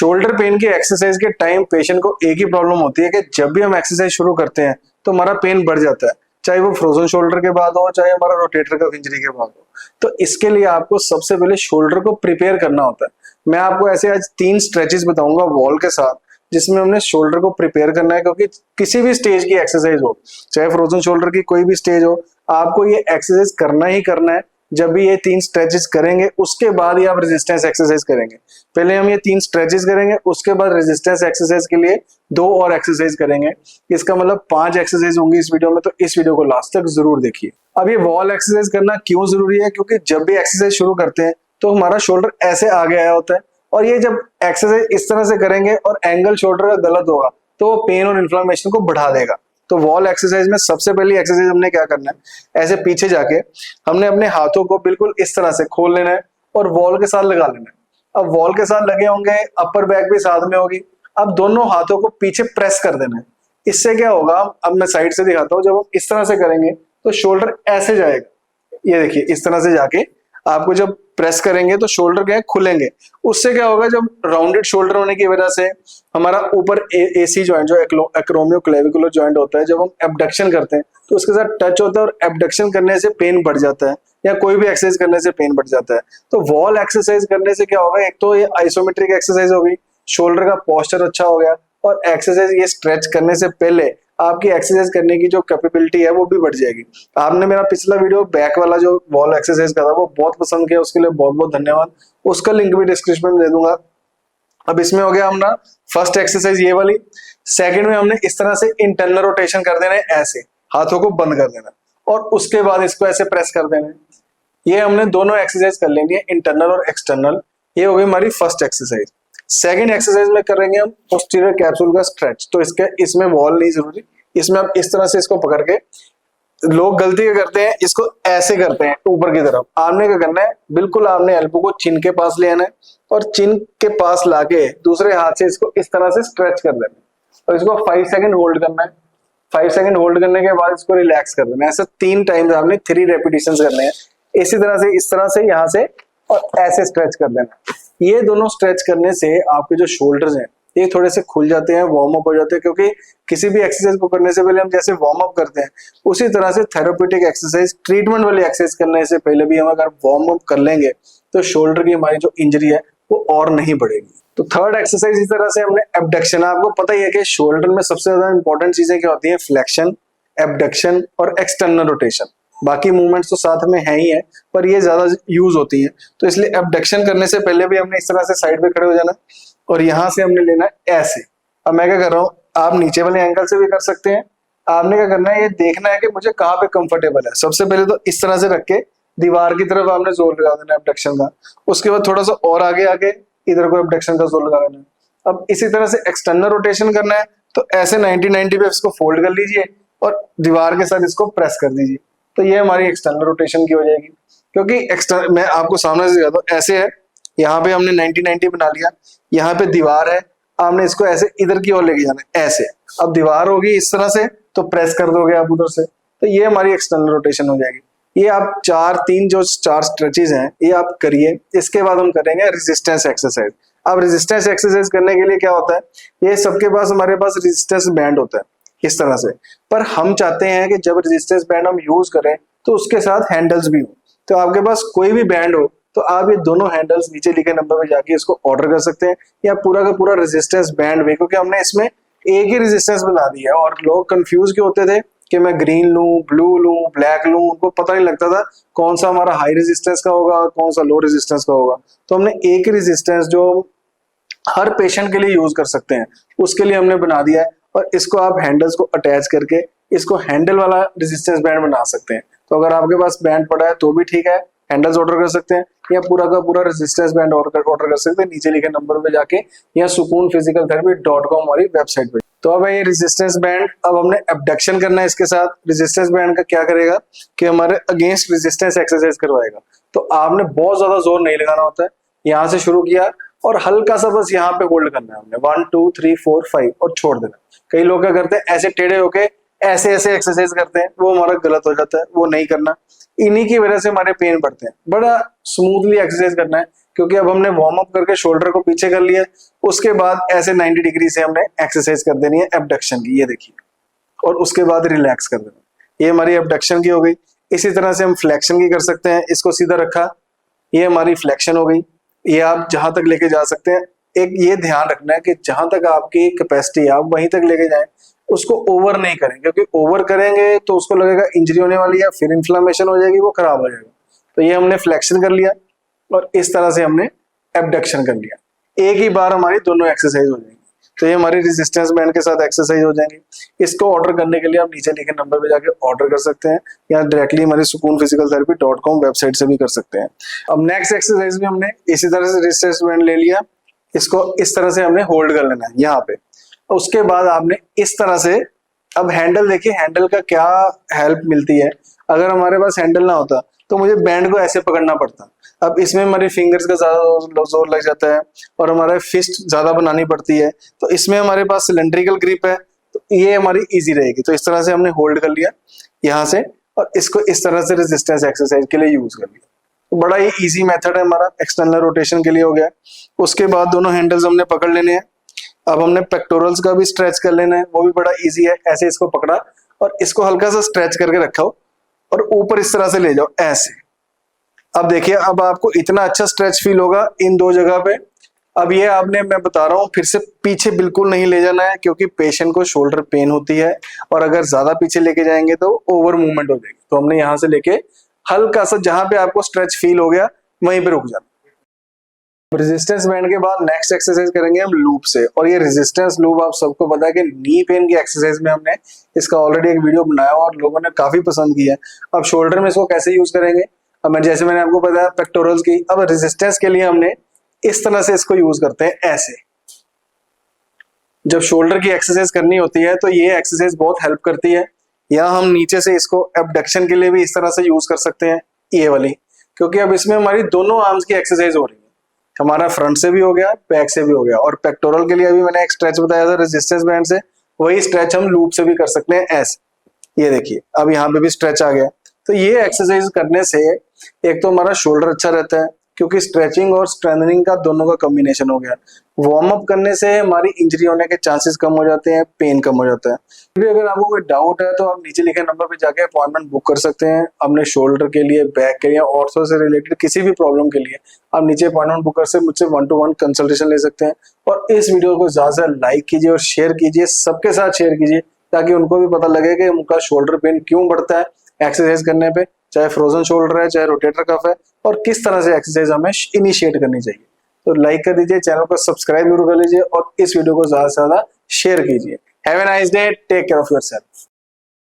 Shoulder pain की exercise के time patient को एक ही प्रॉब्लम होती है कि जब भी हम एक्सरसाइज शुरू करते हैं तो हमारा पेन बढ़ जाता है, चाहे वो फ्रोजन शोल्डर के बाद हो, चाहे हमारा रोटेटर कफ इंजरी के बाद हो। तो इसके लिए आपको सबसे पहले शोल्डर को प्रिपेयर करना होता है। मैं आपको ऐसे आज 3 स्ट्रेचेस बताऊंगा वॉल के साथ, जिसमें हमने शोल्डर को प्रिपेयर करना है, क्योंकि किसी भी स्टेज की एक्सरसाइज हो, चाहे फ्रोजन शोल्डर की कोई भी स्टेज हो, आपको ये एक्सरसाइज करना ही करना है। जब भी ये 3 स्ट्रेचेस करेंगे उसके बाद ही आप रेजिस्टेंस एक्सरसाइज करेंगे। पहले हम ये 3 स्ट्रेचेस करेंगे, उसके बाद रेजिस्टेंस एक्सरसाइज के लिए 2 और एक्सरसाइज करेंगे। इसका मतलब 5 एक्सरसाइज होंगी इस वीडियो में, तो इस वीडियो को लास्ट तक जरूर देखिए। अब ये वॉल एक्सरसाइज करना क्यों जरूरी है? क्योंकि जब भी एक्सरसाइज शुरू करते हैं तो हमारा शोल्डर ऐसे आगे आया होता है, और ये जब एक्सरसाइज इस तरह से करेंगे और एंगल शोल्डर का गलत होगा तो वो पेन और इन्फ्लेमेशन को बढ़ा देगा। तो वॉल एक्सरसाइज में सबसे पहली एक्सरसाइज हमने क्या करना है, ऐसे पीछे जाके हमने अपने हाथों को बिल्कुल इस तरह से खोल लेना है और वॉल के साथ लगा लेना है। अब वॉल के साथ लगे होंगे, अपर बैक भी साथ में होगी। अब दोनों हाथों को पीछे प्रेस कर देना है। इससे क्या होगा, अब मैं साइड से दिखाता हूँ, जब हम इस तरह से करेंगे तो शोल्डर ऐसे जाएगा। ये देखिए, इस तरह से जाके आपको जब प्रेस करेंगे तो शोल्डर क्या है, खुलेंगे। उससे क्या होगा, जब राउंडेड शोल्डर होने की वजह से हमारा ऊपर एसी जॉइंट जो एक्रोमियोक्लेविकुलर जॉइंट होता है, जब हम एबडक्शन करते हैं तो उसके साथ टच होता है और एबडक्शन करने से पेन बढ़ जाता है, या कोई भी एक्सरसाइज करने से पेन बढ़ जाता है। तो वॉल एक्सरसाइज करने से क्या होगा, एक तो ये आइसोमेट्रिक एक्सरसाइज होगी, शोल्डर का पोस्चर अच्छा हो गया, और एक्सरसाइज ये स्ट्रेच करने से पहले आपकी एक्सरसाइज करने की जो कैपेबिलिटी है वो भी बढ़ जाएगी। आपने मेरा पिछला वीडियो बैक वाला जो वॉल एक्सरसाइज का था वो बहुत पसंद किया, उसके लिए बहुत बहुत धन्यवाद। उसका लिंक भी डिस्क्रिप्शन में दे दूंगा। अब इसमें हो गया हमारा फर्स्ट एक्सरसाइज ये वाली। सेकंड में हमने इस तरह से इंटरनल रोटेशन कर देना है, ऐसे हाथों को बंद कर देना, और उसके बाद इसको ऐसे प्रेस कर देना है। ये हमने दोनों एक्सरसाइज कर लेंगे, इंटरनल और एक्सटर्नल। ये हो गई हमारी फर्स्ट एक्सरसाइज। सेकंड एक्सरसाइज में करेंगे हम पोस्टीरियर कैप्सूल का स्ट्रेच। तो इसमें वॉल नहीं जरूरी, इसमें आप इस तरह से इसको पकड़ के, लोग गलती क्या करते हैं, इसको ऐसे करते हैं ऊपर की तरफ। आपने क्या करना है, बिल्कुल आपने एल्बो को चिन के पास ले आना है, और चिन के पास लाके दूसरे हाथ से इसको इस तरह से स्ट्रेच कर देना है, और इसको 5 सेकंड होल्ड करना है। 5 सेकंड होल्ड करने के बाद इसको रिलैक्स कर देना है। ऐसे 3 टाइम्स आपने 3 रेपिटेशन करने हैं। इसी तरह से, इस तरह से, यहाँ से, और ऐसे स्ट्रेच कर देना। ये दोनों स्ट्रेच करने से आपके जो शोल्डर्स हैं ये थोड़े से खुल जाते हैं, वार्म अप हो जाते हैं। क्योंकि किसी भी एक्सरसाइज को करने से पहले हम जैसे वार्म अप करते हैं, उसी तरह से थेरेप्यूटिक एक्सरसाइज, ट्रीटमेंट वाली एक्सरसाइज करने से पहले भी हम अगर वार्म अप कर लेंगे तो शोल्डर की हमारी जो इंजरी है वो और नहीं बढ़ेगी। तो थर्ड एक्सरसाइज इस तरह से हमने एबडक्शन। आपको पता ही है कि शोल्डर में सबसे ज्यादा इंपॉर्टेंट चीजें क्या होती है, फ्लेक्शन, एबडक्शन और एक्सटर्नल रोटेशन। बाकी मूवमेंट्स तो साथ में है ही है, पर ये ज्यादा यूज होती है। तो इसलिए एबडक्शन करने से पहले भी हमने इस तरह से साइड पे खड़े हो जाना, और यहां से हमने लेना है ऐसे। अब मैं क्या कर रहा हूँ, आप नीचे वाले एंगल से भी कर सकते हैं। आपने क्या करना है, ये देखना है कि मुझे कहाँ पे कंफर्टेबल है। सबसे पहले तो इस तरह से रख के दीवार की तरफ आपने जोर लगा देना है एबडक्शन का। उसके बाद थोड़ा सा और आगे आके इधर को एबडक्शन का जोर लगा देना है। अब इसी तरह से एक्सटर्नल रोटेशन करना है, तो ऐसे 90-90 पे इसको फोल्ड कर लीजिए और दीवार के साथ इसको प्रेस कर दीजिए। तो ये हमारी एक्सटर्नल रोटेशन की हो जाएगी। क्योंकि एक्सटर्नल, मैं आपको सामने से दिखाता हूँ, ऐसे है, यहाँ पे हमने 90-90 बना लिया, यहाँ पे दीवार है, आपने इसको ऐसे इधर की ओर लेके जाना है, ऐसे। अब दीवार होगी इस तरह से, तो प्रेस कर दोगे आप उधर से, तो ये हमारी एक्सटर्नल रोटेशन हो जाएगी। ये आप 4 स्ट्रेचेज हैं, ये आप करिए। इसके बाद हम करेंगे रेजिस्टेंस एक्सरसाइज। अब रेजिस्टेंस एक्सरसाइज करने के लिए क्या होता है, ये सबके पास, हमारे पास रेजिस्टेंस बैंड होता है इस तरह से, पर हम चाहते हैं कि जब रेजिस्टेंस बैंड हम यूज करें तो उसके साथ हैंडल्स भी हो। तो आपके पास कोई भी बैंड हो तो आप ये दोनों हैंडल्स नीचे लिखे नंबर पे जाके इसको ऑर्डर कर सकते हैं, या पूरा का पूरा रेजिस्टेंस बैंड भी, क्योंकि हमने इसमें एक ही रेजिस्टेंस बना दिया है। और लोग कंफ्यूज क्यों होते थे कि मैं ग्रीन लूं, ब्लू लूं, ब्लैक लूं, उनको पता नहीं लगता था कौन सा हमारा हाई रेजिस्टेंस का होगा, कौन सा लो रेजिस्टेंस का होगा। तो हमने एक ही रेजिस्टेंस जो हर पेशेंट के लिए यूज कर सकते हैं उसके लिए हमने बना दिया है, और इसको आप हैंडल्स को अटैच करके इसको हैंडल वाला रेजिस्टेंस बैंड बना सकते हैं। तो अगर आपके पास बैंड पड़ा है तो भी ठीक है, हैंडल्स ऑर्डर कर सकते हैं, या पूरा का पूरा रेजिस्टेंस बैंड ऑर्डर कर सकते हैं नीचे लिखे नंबर पे जाके, या sukoonphysicaltherapy.com वाली वेबसाइट पे। तो अब ये रेजिस्टेंस बैंड, अब हमने एबडक्शन करना है इसके साथ। रेजिस्टेंस बैंड का क्या करेगा कि हमारे अगेंस्ट रेजिस्टेंस एक्सरसाइज करवाएगा। तो आपने बहुत ज्यादा जोर नहीं लगाना होता है, यहाँ से शुरू किया और हल्का सा बस यहाँ पे होल्ड करना है हमने, 1 2 3 4 5, और छोड़ देना। कई लोग क्या करते हैं, ऐसे टेढ़े होके ऐसे ऐसे एक्सरसाइज करते हैं, वो हमारा गलत हो जाता है, वो नहीं करना। इन्हीं की वजह से हमारे पेन बढ़ते हैं। बड़ा स्मूथली एक्सरसाइज करना है, क्योंकि अब हमने वार्म अप करके शोल्डर को पीछे कर लिया। उसके बाद ऐसे 90 डिग्री से हमने एक्सरसाइज कर देनी है एबडक्शन की, ये देखिए, और उसके बाद रिलैक्स कर देना। ये हमारी एबडक्शन की हो गई। इसी तरह से हम फ्लेक्शन की कर सकते हैं। इसको सीधा रखा, ये हमारी फ्लेक्शन हो गई। ये आप जहां तक लेके जा सकते हैं। एक ये ध्यान रखना है कि जहां तक आपकी कैपेसिटी है आप वहीं तक लेके जाएं, उसको ओवर नहीं करें, क्योंकि ओवर करेंगे तो उसको लगेगा इंजरी होने वाली है, फिर इन्फ्लेमेशन हो जाएगी, वो खराब हो जाएगा। तो ये हमने फ्लेक्शन कर लिया और इस तरह से हमने एबडक्शन कर लिया। एक ही बार हमारी दोनों एक्सरसाइज हो जाएंगी। तो ये हमारी रेजिस्टेंस बैंड के साथ एक्सरसाइज हो जाएंगी। इसको ऑर्डर करने के लिए आप नीचे लिखे नंबर पे जाके ऑर्डर कर सकते हैं, या डायरेक्टली हमारी sukoonphysicaltherapy.com वेबसाइट से भी कर सकते हैं। अब नेक्स्ट एक्सरसाइज में हमने इसी तरह से रेजिस्टेंस बैंड ले लिया, इसको इस तरह से हमने होल्ड कर लेना है यहाँ पे। उसके बाद आपने इस तरह से, अब हैंडल देखिए, हैंडल का क्या हेल्प मिलती है। अगर हमारे पास हैंडल ना होता तो मुझे बैंड को ऐसे पकड़ना पड़ता। अब इसमें हमारी फिंगर्स का ज्यादा जोर लग जाता है और हमारे फिस्ट ज्यादा बनानी पड़ती है। तो इसमें हमारे पास सिलेंड्रिकल ग्रिप है, तो ये हमारी इजी रहेगी। तो इस तरह से हमने होल्ड कर लिया यहाँ से, और इसको इस तरह से रेजिस्टेंस एक्सरसाइज के लिए यूज कर लिया। तो बड़ा ही इजी मेथड है हमारा, एक्सटर्नल रोटेशन के लिए हो गया। उसके बाद दोनों हैंडल्स हमने पकड़ लेने हैं। अब हमने पेक्टोरल्स का भी स्ट्रेच कर लेना है, वो भी बड़ा इजी है। ऐसे इसको पकड़ा और इसको हल्का सा स्ट्रेच करके रखा हो और ऊपर इस तरह से ले जाओ ऐसे। अब देखिए, अब आपको इतना अच्छा स्ट्रेच फील होगा इन दो जगह पे। अब ये आपने, मैं बता रहा हूँ फिर से, पीछे बिल्कुल नहीं ले जाना है, क्योंकि पेशेंट को शोल्डर पेन होती है और अगर ज्यादा पीछे लेके जाएंगे तो ओवर मूवमेंट हो जाएगी। तो हमने यहाँ से लेके हल्का सा, जहां पे आपको स्ट्रेच फील हो गया वहीं पे रुक जाना। रेजिस्टेंस बैंड के बाद नेक्स्ट एक्सरसाइज करेंगे हम लूप से। और ये रेजिस्टेंस लूप आप सबको पता है कि नी पेन की एक्सरसाइज में हमने इसका ऑलरेडी एक वीडियो बनाया और लोगों ने काफी पसंद किया है। अब शोल्डर में इसको कैसे यूज करेंगे, अब जैसे मैंने आपको बताया पेक्टोरल्स की, अब रेजिस्टेंस के लिए हमने इस तरह से इसको यूज करते हैं ऐसे। जब शोल्डर की एक्सरसाइज करनी होती है तो ये एक्सरसाइज बहुत हेल्प करती है। या हम नीचे से इसको एबडक्शन के लिए भी इस तरह से यूज कर सकते हैं, ये वाली, क्योंकि अब इसमें हमारी दोनों आर्म्स की एक्सरसाइज हो रही है। हमारा फ्रंट से भी हो गया, बैक से भी हो गया। और पेक्टोरल के लिए अभी मैंने एक स्ट्रेच बताया था रेजिस्टेंस बैंड से, वही स्ट्रेच हम लूप से भी कर सकते हैं ऐसे। ये देखिए, अब यहाँ पे भी स्ट्रेच आ गया। तो ये एक्सरसाइज करने से एक तो हमारा शोल्डर अच्छा रहता है, क्योंकि स्ट्रेचिंग और स्ट्रेंथनिंग का दोनों का कॉम्बिनेशन हो गया। वार्म अप करने से हमारी इंजरी होने के चांसेस कम हो जाते हैं, पेन कम हो जाता है। फिर अगर आपको कोई डाउट है तो आप नीचे लिखे नंबर पे जाके अपॉइंटमेंट बुक कर सकते हैं। अपने शोल्डर के लिए, बैक के लिए, ऑर्थो से रिलेटेड किसी भी प्रॉब्लम के लिए आप नीचे अपॉइंटमेंट बुक कर से मुझसे 1-to-1 कंसल्टेशन ले सकते हैं। और इस वीडियो को ज्यादा से लाइक कीजिए और शेयर कीजिए, सबके साथ शेयर कीजिए, ताकि उनको भी पता लगे कि उनका शोल्डर पेन क्यों बढ़ता है एक्सरसाइज करने पे, चाहे फ्रोजन शोल्डर है, चाहे रोटेटर कफ है, और किस तरह से एक्सरसाइज हमें इनिशिएट करनी चाहिए। तो लाइक कर दीजिए, चैनल को सब्सक्राइब जरूर कर लीजिए और इस वीडियो को ज्यादा से ज्यादा शेयर कीजिए। Have a nice day, take care of yourself.